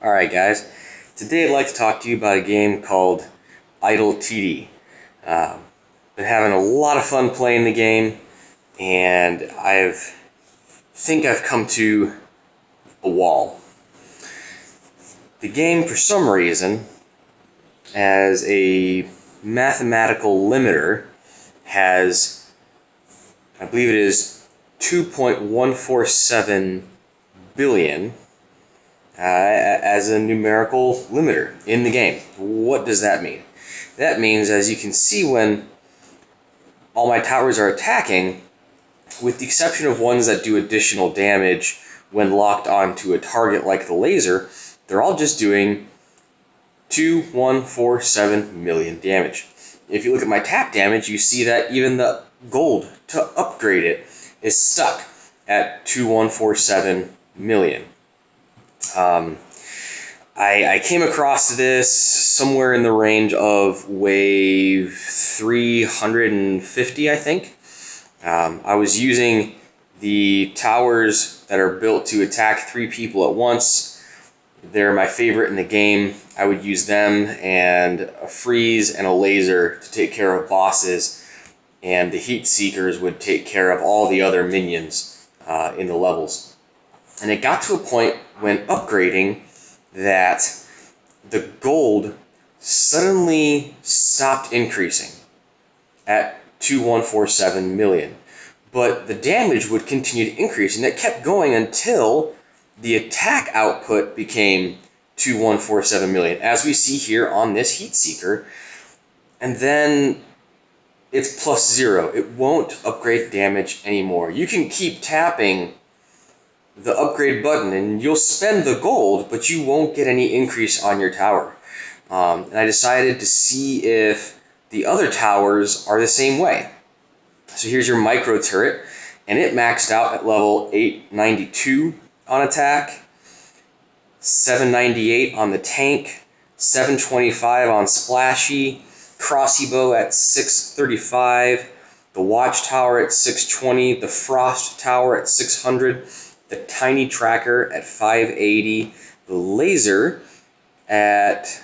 Alright guys, today I'd like to talk to you about a game called Idle TD. Been having a lot of fun playing the game, and think I've come to a wall. The game, for some reason, as a mathematical limiter, has, I believe it is 2.147 billion as a numerical limiter in the game. What does that mean? That means, as you can see, when all my towers are attacking, with the exception of ones that do additional damage when locked onto a target like the laser, they're all just doing 2,147 million damage. If you look at my tap damage, you see that even the gold to upgrade it is stuck at 2,147 million. I came across this somewhere in the range of wave 350, I think. I was using the towers that are built to attack 3 people at once. They're my favorite in the game. I would use them and a freeze and a laser to take care of bosses, and the heat seekers would take care of all the other minions in the levels. And it got to a point when upgrading that the gold suddenly stopped increasing at 2,147 million. But the damage would continue to increase, and it kept going until the attack output became 2,147 million, as we see here on this heat seeker. And then it's +0. It won't upgrade damage anymore. You can keep tapping the upgrade button and you'll spend the gold, but you won't get any increase on your tower. And I decided to see if the other towers are the same way. So here's your micro turret, and it maxed out at level 892 on attack, 798 on the tank, 725 on splashy, crossy bow at 635, the watchtower at 620, the frost tower at 600, the tiny tracker at 580, the laser at,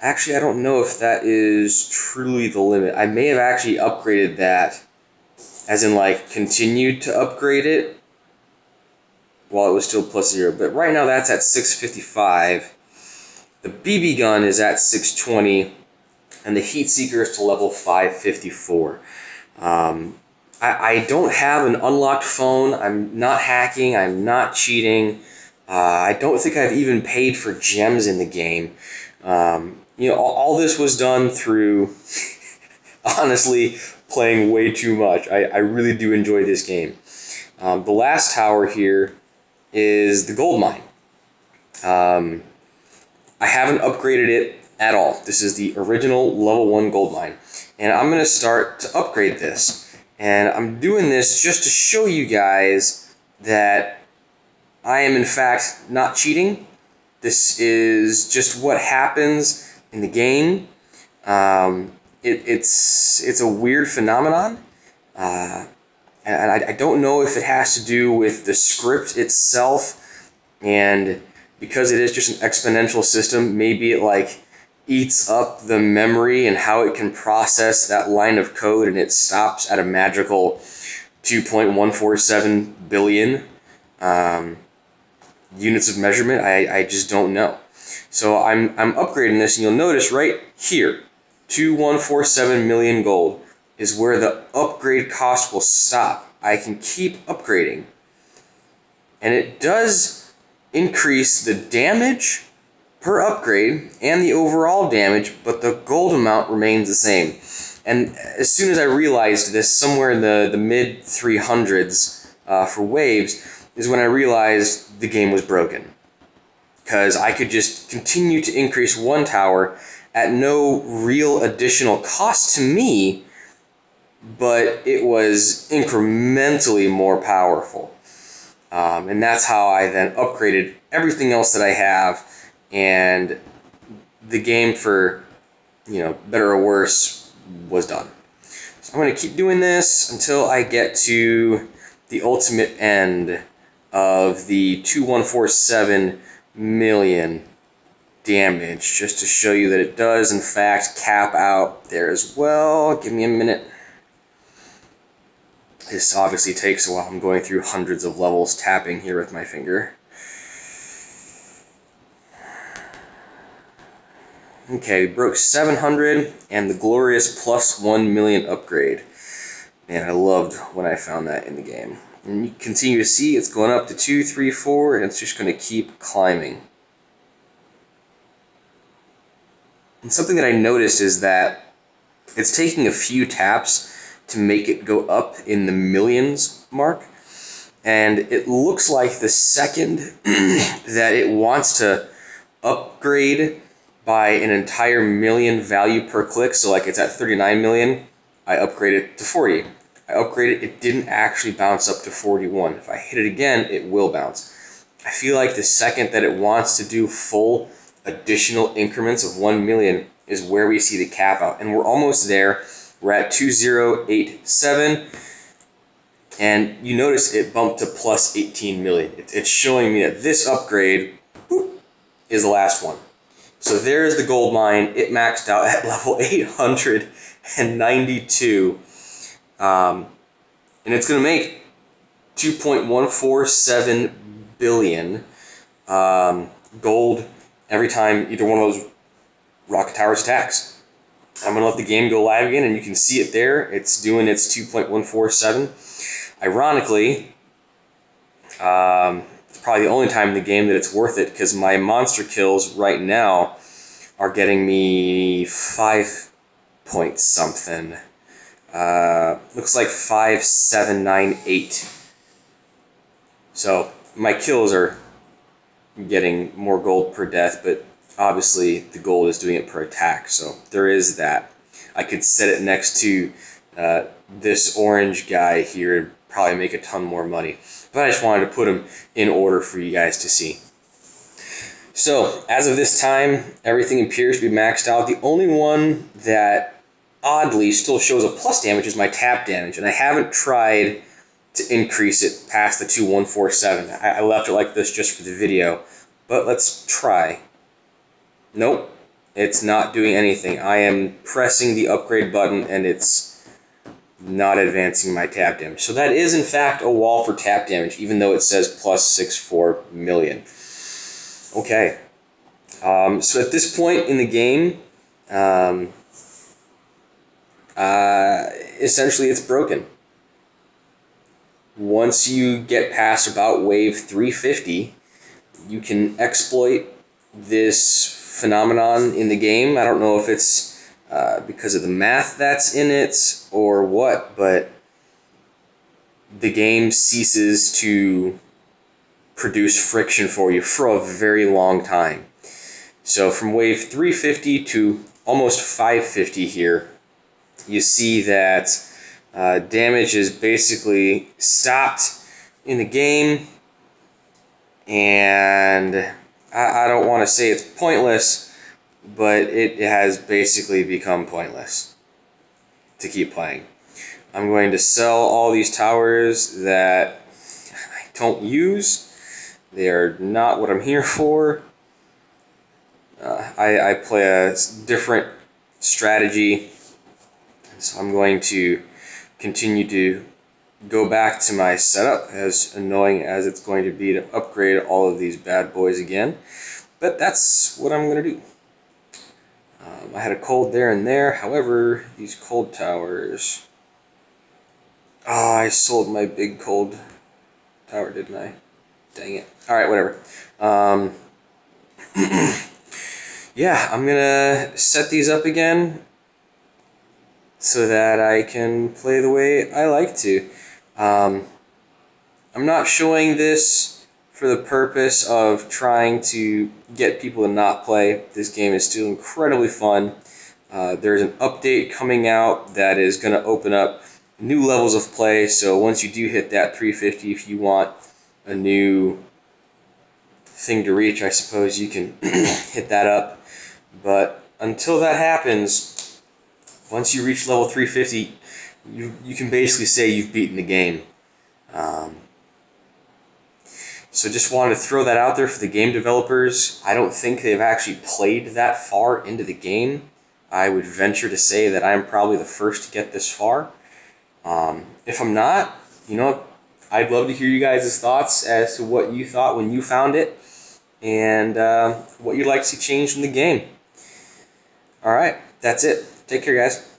actually I don't know if that is truly the limit. I may have actually upgraded that, as in like continued to upgrade it while it was still +0, but right now that's at 655. The BB gun is at 620, and the heat seeker is to level 554. I don't have an unlocked phone. I'm not hacking. I'm not cheating. I don't think I've even paid for gems in the game. All this was done through, honestly, playing way too much. I really do enjoy this game. The last tower here is the gold mine. I haven't upgraded it at all. This is the original level 1 gold mine. And I'm going to start to upgrade this. And I'm doing this just to show you guys that I am in fact not cheating. This is just what happens in the game. It's a weird phenomenon. And I don't know if it has to do with the script itself, and because it is just an exponential system, maybe it like eats up the memory and how it can process that line of code, and it stops at a magical 2.147 billion units of measurement. I just don't know. So I'm upgrading this, and you'll notice right here, 2,147 million gold is where the upgrade cost will stop. I can keep upgrading, and it does increase the damage per upgrade and the overall damage, but the gold amount remains the same. And as soon as I realized this, somewhere in the mid 300s for waves, is when I realized the game was broken. Because I could just continue to increase one tower at no real additional cost to me, but it was incrementally more powerful. And that's how I then upgraded everything else that I have, and the game, for better or worse, was done. So I'm going to keep doing this until I get to the ultimate end of the 2,147 million damage, just to show you that it does, in fact, cap out there as well. Give me a minute. This obviously takes a while. I'm going through hundreds of levels tapping here with my finger. Okay, we broke 700 and the glorious plus 1 million upgrade. Man, I loved when I found that in the game. And you continue to see it's going up to 2, 3, 4, and it's just going to keep climbing. And something that I noticed is that it's taking a few taps to make it go up in the millions mark. And it looks like the second that it wants to upgrade by an entire million value per click, so like it's at 39 million, I upgrade it to 40. I upgraded it didn't actually bounce up to 41. If I hit it again, it will bounce. I feel like the second that it wants to do full additional increments of 1 million is where we see the cap out. And we're almost there. We're at 2087. And you notice it bumped to plus 18 million. It's showing me that this upgrade is the last one. So there's the gold mine. It maxed out at level 892. And it's going to make 2.147 billion gold every time either one of those rocket towers attacks. I'm going to let the game go live again, and you can see it there. It's doing its 2.147. Ironically, it's probably the only time in the game that it's worth it, because my monster kills right now are getting me 5 point something. Looks like 5798. So my kills are getting more gold per death, but obviously the gold is doing it per attack, so there is that. I could set it next to this orange guy here and probably make a ton more money, but I just wanted to put them in order for you guys to see. So as of this time, everything appears to be maxed out. The only one that oddly still shows a plus damage is my tap damage, and I haven't tried to increase it past the 2147. I left it like this just for the video, but let's try. Nope, it's not doing anything. I am pressing the upgrade button and it's not advancing my tap damage. So that is in fact a wall for tap damage, even though it says plus 64 million. Okay, so at this point in the game, essentially it's broken. Once you get past about wave 350, you can exploit this phenomenon in the game. I don't know if it's because of the math that's in it or what, but the game ceases to produce friction for you for a very long time. So from wave 350 to almost 550 here, you see that damage is basically stopped in the game, and I don't want to say it's pointless, but it has basically become pointless to keep playing. I'm going to sell all these towers that I don't use. They are not what I'm here for. I play a different strategy, so I'm going to continue to go back to my setup, as annoying as it's going to be to upgrade all of these bad boys again. But that's what I'm going to do. I had a cold there and there. However, these cold towers... Oh, I sold my big cold tower, didn't I? Dang it. Alright, whatever. Yeah, I'm going to set these up again so that I can play the way I like to. I'm not showing this for the purpose of trying to get people to not play. This game is still incredibly fun. There's an update coming out that is going to open up new levels of play, so once you do hit that 350, if you want a new thing to reach, I suppose you can hit that up. But until that happens, once you reach level 350, you can basically say you've beaten the game. So just wanted to throw that out there for the game developers. I don't think they've actually played that far into the game. I would venture to say that I'm probably the first to get this far. If I'm not, I'd love to hear you guys' thoughts as to what you thought when you found it and what you'd like to see changed in the game. All right, that's it. Take care, guys.